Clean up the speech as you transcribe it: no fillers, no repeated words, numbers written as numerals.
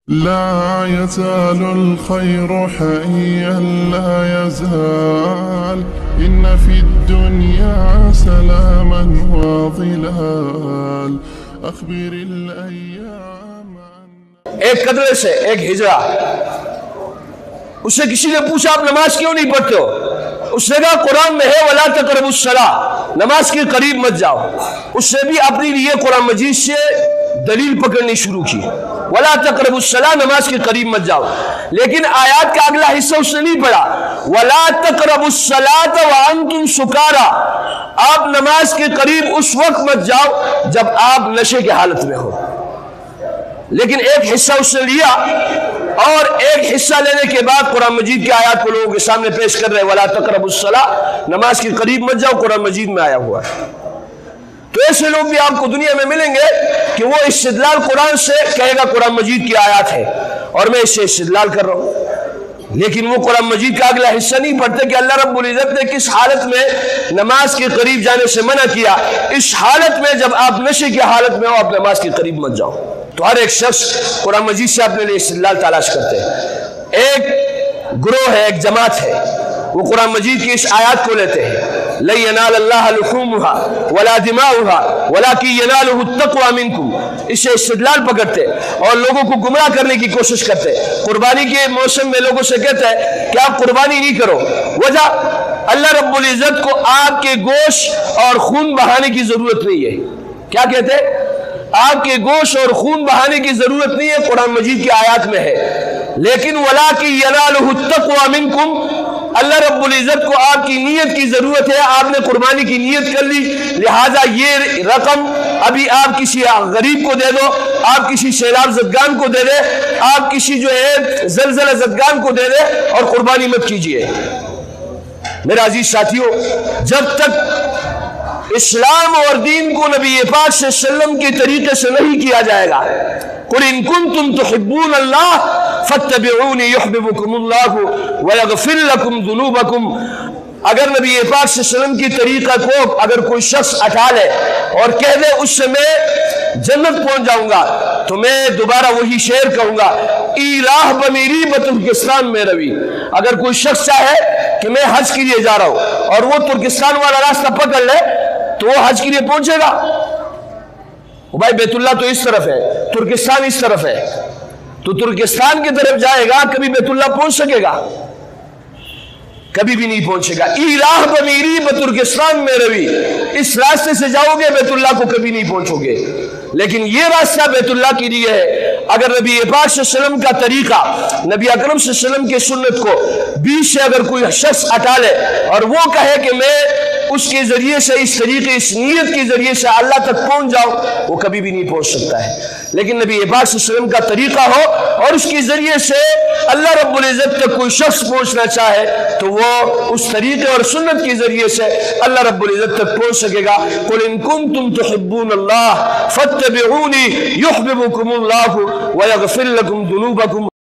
لا يزال الخير حيا لا يزال إن في الدنيا سلاما وظلال أخبر الأيام. ایک قدرے سے ایک ہجرہ، اس سے کسی نے پوچھا آپ نماز کیوں نہیں پڑھتے ہو؟ اس نے کہا قرآن میں ہے وَلَا تَقْرَبُوا الصَّلَاةَ، نماز کے قریب مت جاؤ۔ اس نے بھی اپنی لیے قرآن مجید سے دلیل پکڑنی شروع کی، وَلَا تَقْرَبُوا الصَّلَاةَ، نماز کے قریب مت جاؤ۔ لیکن آیات کا اگلا حصہ اس نے نہیں پڑھا، وَلَا تَقْرَبُوا الصَّلَاةَ وَأَنْتُمْ سُكَارَىٰ، آپ نماز کے قریب اس وقت مت جاؤ جب آپ نشے کی حالت میں ہو۔ لیکن ایک حصہ اس نے لیا اور ایک حصہ لینے کے بعد قرآن مجید کی آیات کو لوگوں کے سامنے پیش کر رہے ہیں، وَلَا تَقْرَبُوا الصَّلَاةَ، نماز کے قریب مت جاؤ، قرآن مجید میں آیا ہوا ہے۔ تو ایسے لوگ بھی آپ کو دنیا میں ملیں گے کہ وہ استدلال قرآن سے کہے گا قرآن مجید کی آیات ہے اور میں اس سے استدلال کر رہا ہوں، لیکن وہ قرآن مجید کا اگلا حصہ نہیں پڑھتے کہ اللہ رب العزت نے کس حالت میں نماز کے قریب جانے سے منع کیا۔ اس حالت میں جب آپ نشے کی حالت میں ہو آپ نماز کے قریب مت جاؤ۔ تو ہر ایک شخص قرآن مجید سے اپنے لیے استدلال تلاش کرتے ہیں۔ ایک گروہ ہے، ایک جماعت ہے، وہ قرآن مجید کی اس آیات کو لیتے ہیں، لَن يَنَالَ اللَّهَ لُحُومُهَا وَلَا دِمَاؤُهَا وَلَكِنْ يَنَالُهُ التَّقْوَىٰ مِنْكُمْ، اس سے استدلال پکڑتے اور لوگوں کو گمراہ کرنے کی کوشش کرتے۔ قربانی کے موسم میں لوگوں سے کہتے ہیں کہ آپ قربانی نہیں کرو، وجہ اللہ رب العزت کو آپ کے گوشت اور خون بہانے کی ضرورت نہیں ہے۔ کیا کہتے ہیں؟ آپ کے گوشت اور خون بہانے کی ضرورت نہیں ہے، قرآن مجید کی آیات میں ہے۔ لیکن وَلَكِنْ يَنَالُهُ التَّقْوَىٰ مِنْكُمْ، اللہ رب العزت کو آپ کی نیت کی ضرورت ہے، آپ نے قربانی کی نیت کر لی، لہٰذا یہ رقم ابھی آپ کسی غریب کو دے دو، آپ کسی سیلاب زدگان کو دے دے، آپ کسی جو ہے زلزلہ زدگان کو دے دے اور قربانی مت کیجئے۔ میرے عزیز ساتھیوں، جب تک اسلام اور دین کو نبی پاک صلی اللہ علیہ وسلم کے طریقے سے نہیں کیا جائے گا، قُلْ إِن كُنتُمْ تُحِبُّونَ اللَّهَ فَاتَّبِعُونِي يُحْبِبْكُمُ اللَّهُ وَيَغْفِرْ لَكُمْ ذُنُوبَكُمْ۔ اگر نبی پاک صلی اللہ علیہ وسلم کی طریقہ کو اگر کوئی شخص اٹھا لے اور کہہ دے اس سے میں جنت پہنچ جاؤں گا، تو میں دوبارہ وہی شعر کہوں گا، ای راہ بمیری بترکستان میں روی۔ اگر کوئی شخص چاہے کہ میں حج کے لیے جا رہا ہوں اور وہ ترکستان والا راستہ پکڑ لے تو وہ حج کے لیے پہنچے گا؟ بھائی بیت اللہ تو اس طرف ہے، ترکستان اس طرف ہے، تو ترکستان کی طرف جائے گا، کبھی بیت اللہ پہنچ سکے گا؟ کبھی بھی نہیں پہنچے گا۔ ای راہ بمیری بترکستان میں روی، اس راستے سے جاؤ گے بیت اللہ کو کبھی نہیں پہنچو گے۔ لیکن یہ راستہ بیت اللہ کے لیے ہے۔ اگر نبی پاک صلی اللہ علیہ وسلم کا طریقہ، نبی اکرم صلی اللہ علیہ وسلم کے سنت کو بیچ سے اگر کوئی شخص ہٹا لے اور وہ کہے کہ میں اس کے ذریعے سے اس طریقے اس نیت کے ذریعے سے اللہ تک پہنچ جاؤ، وہ کبھی بھی نہیں پہنچ سکتا ہے۔ لیکن نبی پاک صلی اللہ علیہ وسلم کا طریقہ ہو اور اس کے ذریعے سے اللہ رب العزت تک کوئی شخص پہنچنا چاہے تو وہ اس طریقے اور سنت کے ذریعے سے اللہ رب العزت تک پہنچ سکے گا۔ قُلْ إِن كُنتُمْ تُحِبُّونَ اللَّهَ فَاتَّبِعُونِي يُحْبِبْكُمُ اللَّهُ وَيَغْفِرْ لَكُمْ ذُنُوبَكُمْ۔